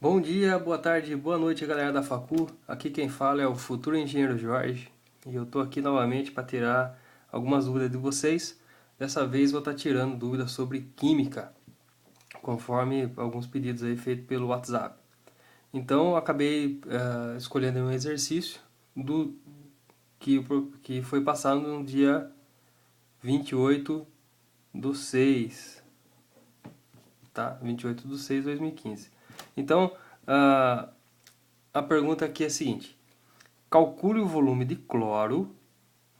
Bom dia, boa tarde, boa noite, galera da Facu. Aqui quem fala é o futuro engenheiro Jorge e eu tô aqui novamente para tirar algumas dúvidas de vocês. Dessa vez vou estar tirando dúvidas sobre química, conforme alguns pedidos aí feitos pelo WhatsApp. Então eu acabei escolhendo um exercício do que foi passado no dia 28/6, tá? 28/6/2015. Então, a pergunta aqui é a seguinte: calcule o volume de cloro.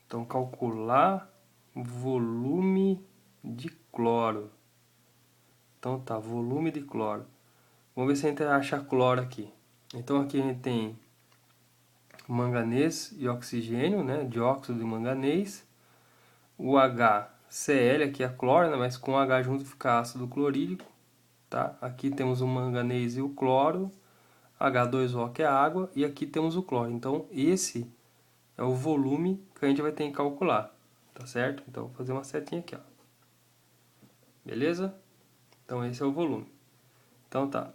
Então, calcular volume de cloro. Então, tá, volume de cloro. Vamos ver se a gente acha cloro aqui. Então, aqui a gente tem manganês e oxigênio, né? Dióxido de manganês. O HCl, aqui é cloro, né? Mas com H junto fica ácido clorídrico. Tá? Aqui temos o manganês e o cloro. H2O, que é água. E aqui temos o cloro. Então, esse é o volume que a gente vai ter que calcular, tá certo? Então, vou fazer uma setinha aqui, ó. Beleza? Então, esse é o volume. Então, tá.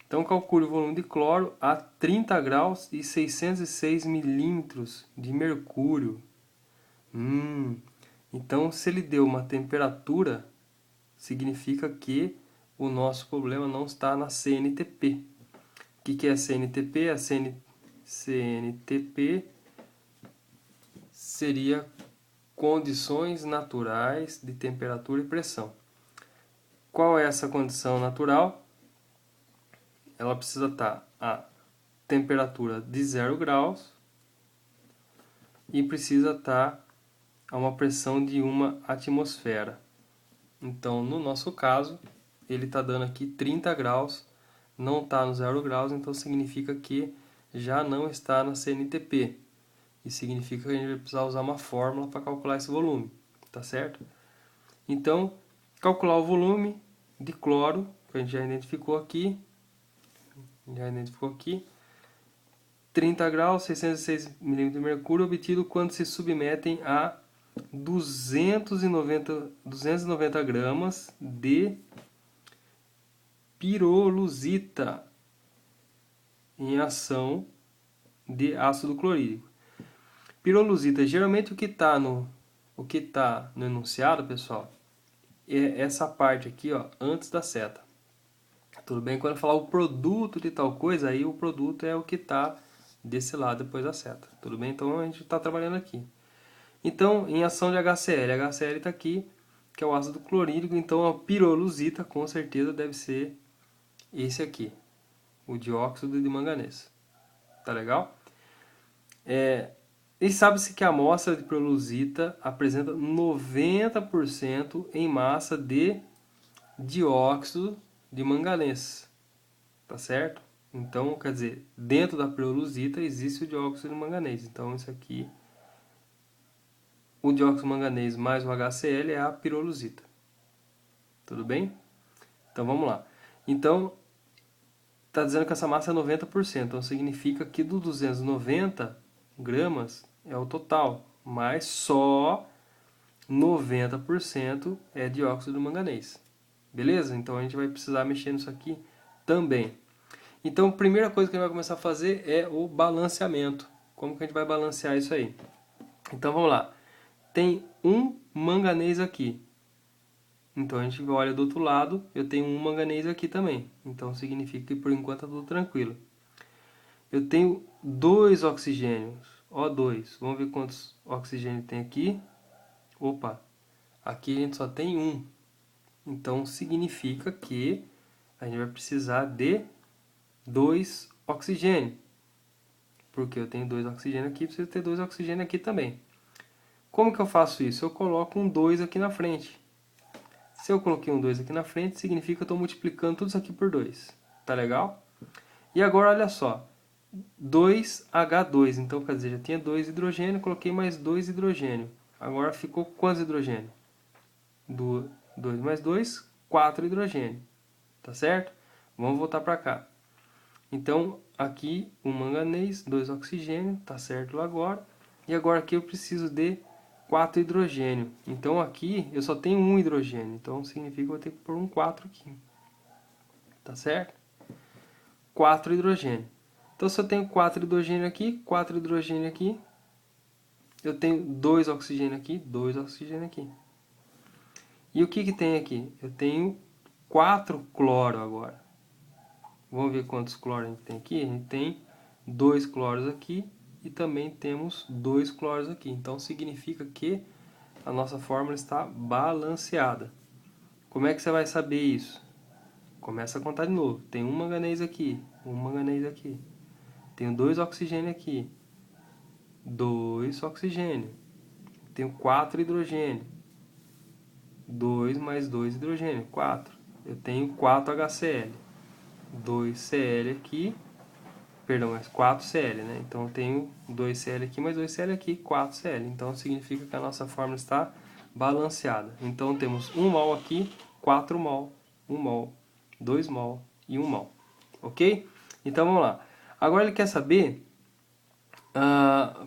Então, calcule o volume de cloro a 30 graus e 606 milímetros de mercúrio. Então, se ele deu uma temperatura, significa que o nosso problema não está na CNTP. O que é CNTP? A CNTP seria condições naturais de temperatura e pressão. Qual é essa condição natural? Ela precisa estar a temperatura de 0 graus e precisa estar a uma pressão de 1 atmosfera. Então, no nosso caso, ele está dando aqui 30 graus, não está no 0 graus, então significa que já não está na CNTP. E significa que a gente vai precisar usar uma fórmula para calcular esse volume, tá certo? Então, calcular o volume de cloro, que a gente já identificou aqui, 30 graus, 606 milímetros de mercúrio, obtido quando se submetem a 290 gramas de piroluzita em ação de ácido clorídrico. Piroluzita, geralmente o que tá no enunciado, pessoal, é essa parte aqui, ó, antes da seta. Tudo bem? Quando eu falar o produto de tal coisa, aí o produto é o que está desse lado depois da seta. Tudo bem? Então a gente está trabalhando aqui. Então, em ação de HCl, HCl está aqui, que é o ácido clorídrico, então a piroluzita com certeza deve ser esse aqui, o dióxido de manganês. Tá legal? E sabe-se que a amostra de piroluzita apresenta 90% em massa de dióxido de manganês. Tá certo? Então, quer dizer, dentro da piroluzita existe o dióxido de manganês. Então, isso aqui, o dióxido de manganês mais o HCl é a piroluzita. Tudo bem? Então, vamos lá. Então, está dizendo que essa massa é 90%. Então, significa que do 290 gramas é o total, mas só 90% é dióxido de manganês. Beleza? Então, a gente vai precisar mexer nisso aqui também. Então, a primeira coisa que a gente vai começar a fazer é o balanceamento. Como que a gente vai balancear isso aí? Então, vamos lá. Tem um manganês aqui. Então, a gente olha do outro lado, eu tenho um manganês aqui também. Então, significa que por enquanto está tudo tranquilo. Eu tenho dois oxigênios, O2. Vamos ver quantos oxigênios tem aqui. Opa, aqui a gente só tem um. Então, significa que a gente vai precisar de 2 oxigênios. Porque eu tenho 2 oxigênios aqui, preciso ter 2 oxigênios aqui também. Como que eu faço isso? Eu coloco um 2 aqui na frente. Se eu coloquei um 2 aqui na frente, significa que eu estou multiplicando tudo isso aqui por 2. Tá legal? E agora, olha só. 2H2. Então, quer dizer, já tinha 2 hidrogênio, coloquei mais 2 hidrogênio. Agora ficou quantos hidrogênio? 2 mais 2, 4 hidrogênio. Tá certo? Vamos voltar para cá. Então, aqui um manganês, 2 oxigênio, tá certo lá agora. E agora aqui eu preciso de 4 hidrogênio. Então aqui eu só tenho um hidrogênio, então significa que eu vou ter que pôr um 4 aqui. Tá certo? 4 hidrogênio. Então, se eu tenho 4 hidrogênio aqui, 4 hidrogênio aqui, eu tenho 2 oxigênio aqui, 2 oxigênio aqui. E o que tem aqui? Eu tenho 4 cloro agora. Vamos ver quantos cloros a gente tem aqui? A gente tem 2 cloros aqui e também temos 2 cloros aqui. Então, significa que a nossa fórmula está balanceada. Como é que você vai saber isso? Começa a contar de novo. Tem um manganês aqui, um manganês aqui. Tenho 2 oxigênio aqui, 2 oxigênio. Tenho 4 hidrogênio, 2 mais 2 hidrogênio, 4. Eu tenho 4 HCl, 2 Cl aqui, perdão, mais 4 Cl, né? Então eu tenho 2 Cl aqui, mais 2 Cl aqui, 4 Cl. Então significa que a nossa fórmula está balanceada. Então temos 1 mol aqui, 4 mol, 1 mol, 2 mol e 1 mol. Ok? Então vamos lá. Agora ele quer saber,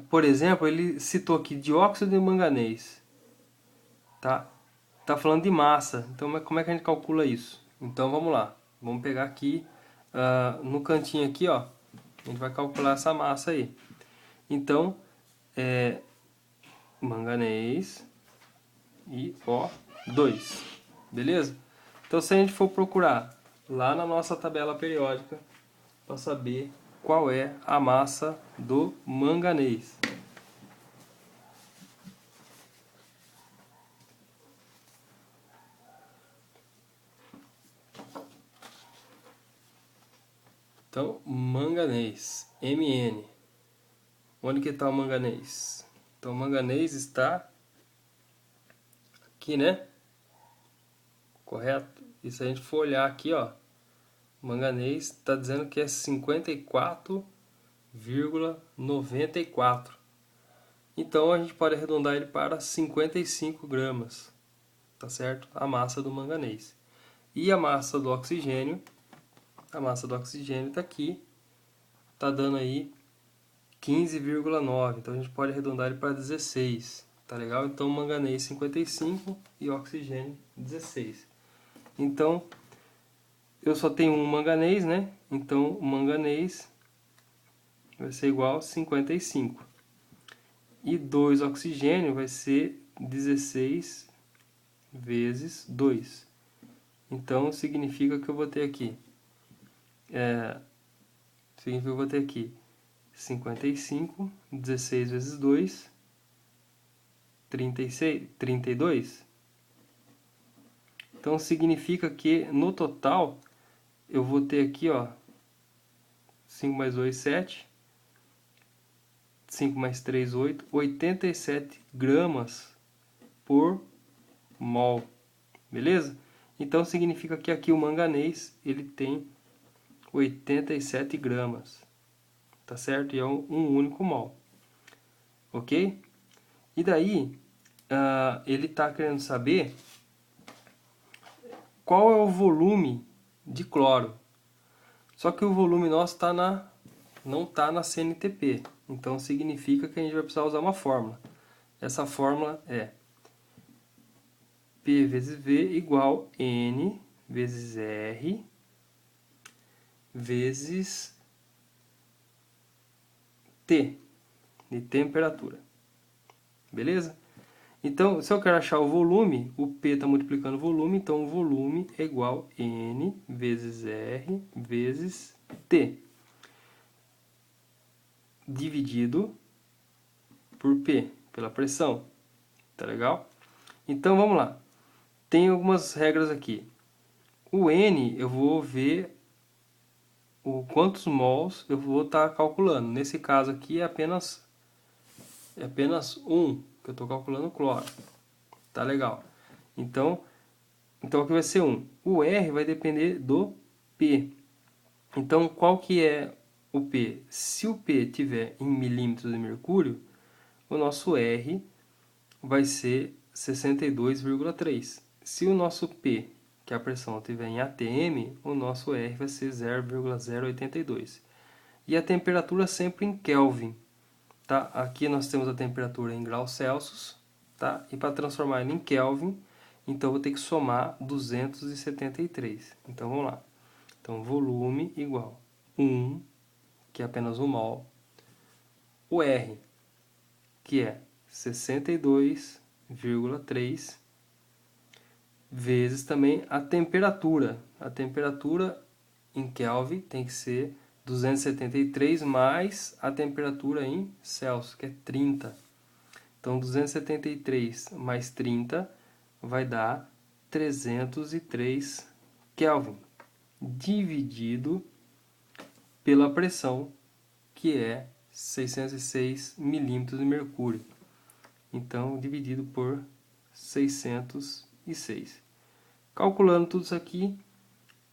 por exemplo, ele citou aqui dióxido de manganês. Tá falando de massa. Então como é que a gente calcula isso? Então vamos lá. Vamos pegar aqui, no cantinho aqui, ó. A gente vai calcular essa massa aí. Então, manganês e O2. Beleza? Então se a gente for procurar lá na nossa tabela periódica para saber qual é a massa do manganês. Então, manganês, Mn. Onde que está o manganês? Então, o manganês está aqui, né? Correto? E se a gente for olhar aqui, ó, o manganês está dizendo que é 54,94. Então, a gente pode arredondar ele para 55 gramas, tá certo? A massa do manganês. E a massa do oxigênio está aqui, está dando aí 15,9. Então a gente pode arredondar ele para 16. Tá legal? Então manganês 55 e oxigênio 16. Então eu só tenho um manganês, né? Então o manganês vai ser igual a 55. E 2 oxigênio vai ser 16 vezes 2. Então significa que eu vou ter aqui 55, 16 vezes 2, 32. Então significa que no total eu vou ter aqui, ó, 5 mais 2, 7. 5 mais 3, 8. 87 gramas por mol. Beleza? Então significa que aqui o manganês ele tem 87 gramas. Tá certo? E é um único mol. Ok? E daí, ele está querendo saber qual é o volume de cloro. Só que o volume nosso não está na CNTP. Então significa que a gente vai precisar usar uma fórmula. Essa fórmula é P vezes V igual N vezes R vezes T, de temperatura. Beleza? Então, se eu quero achar o volume, o P está multiplicando o volume, então o volume é igual a N vezes R vezes T, dividido por P, pela pressão. Tá legal? Então, vamos lá. Tem algumas regras aqui. O N, eu vou ver quantos mols eu vou estar calculando. Nesse caso aqui é apenas 1, que eu estou calculando o cloro. Tá legal. Então aqui vai ser 1. O R vai depender do P. Então, qual que é o P? Se o P tiver em milímetros de mercúrio, o nosso R vai ser 62,3. Se o nosso P, que é a pressão, estiver em atm, o nosso R vai ser 0,082. E a temperatura sempre em Kelvin. Tá? Aqui nós temos a temperatura em graus Celsius. Tá? E para transformar ele em Kelvin, então eu vou ter que somar 273. Então vamos lá. Então volume igual 1, que é apenas 1 mol, o R, que é 62,3, vezes também a temperatura. A temperatura em Kelvin tem que ser 273 mais a temperatura em Celsius, que é 30. Então, 273 mais 30 vai dar 303 Kelvin, dividido pela pressão, que é 606 milímetros de mercúrio. Então, dividido por 606. Calculando tudo isso aqui,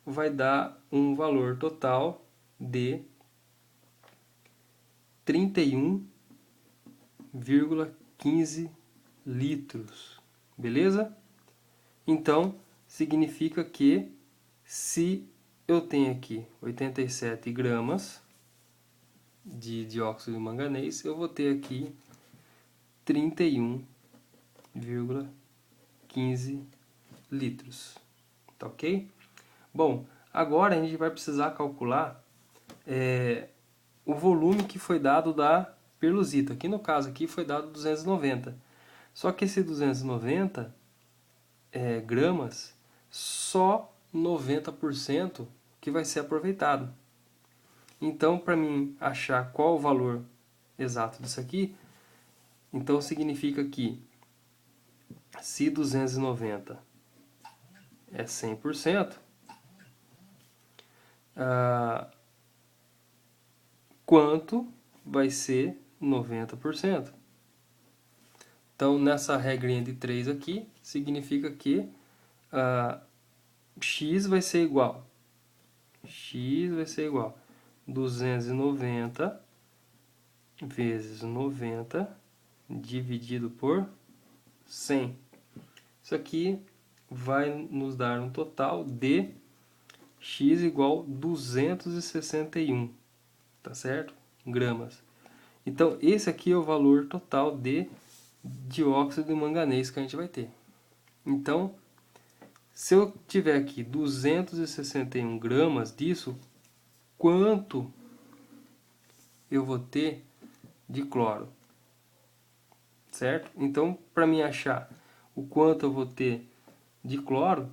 vai dar um valor total de 31,15 litros. Beleza? Então, significa que se eu tenho aqui 87 gramas de dióxido de manganês, eu vou ter aqui 31,15 litros. Tá ok? Bom, agora a gente vai precisar calcular o volume que foi dado da perlusita. Aqui no caso aqui foi dado 290. Só que esse 290 gramas, só 90% que vai ser aproveitado. Então, para mim achar qual o valor exato disso aqui, então significa que se 290 é 100%, quanto vai ser 90%? Então, nessa regrinha de 3 aqui, significa que x vai ser igual 290 vezes 90 dividido por 100. Isso aqui vai nos dar um total de x igual 261, tá certo? Gramas. Então, esse aqui é o valor total de dióxido de manganês que a gente vai ter. Então, se eu tiver aqui 261 gramas disso, quanto eu vou ter de cloro? Certo? Então, para me achar o quanto eu vou ter de cloro,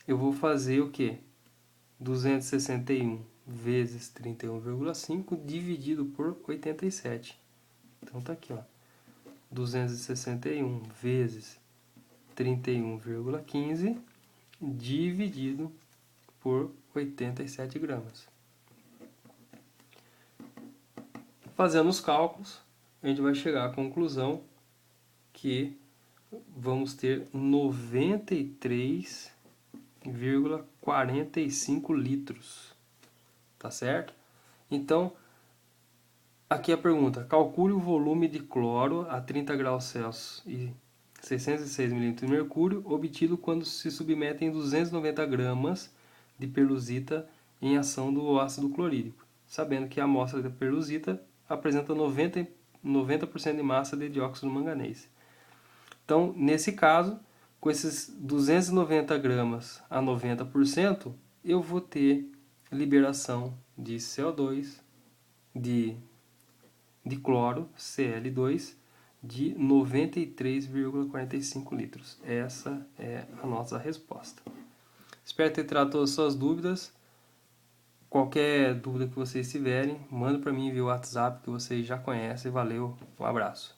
eu vou fazer o quê? 261 vezes 31,5 dividido por 87. Então, tá aqui, ó. 261 vezes 31,15 dividido por 87 gramas. Fazendo os cálculos, a gente vai chegar à conclusão que vamos ter 93,45 litros. Tá certo? Então, aqui a pergunta: calcule o volume de cloro a 30 graus Celsius e 606 milímetros de mercúrio obtido quando se submetem 290 gramas de perlusita em ação do ácido clorídrico, sabendo que a amostra de perlusita apresenta 90% de massa de dióxido de manganês. Então, nesse caso, com esses 290 gramas a 90%, eu vou ter liberação de CO2, de cloro, Cl2, de 93,45 litros. Essa é a nossa resposta. Espero ter tirado todas as suas dúvidas. Qualquer dúvida que vocês tiverem, manda para mim via WhatsApp, que vocês já conhecem. Valeu, um abraço.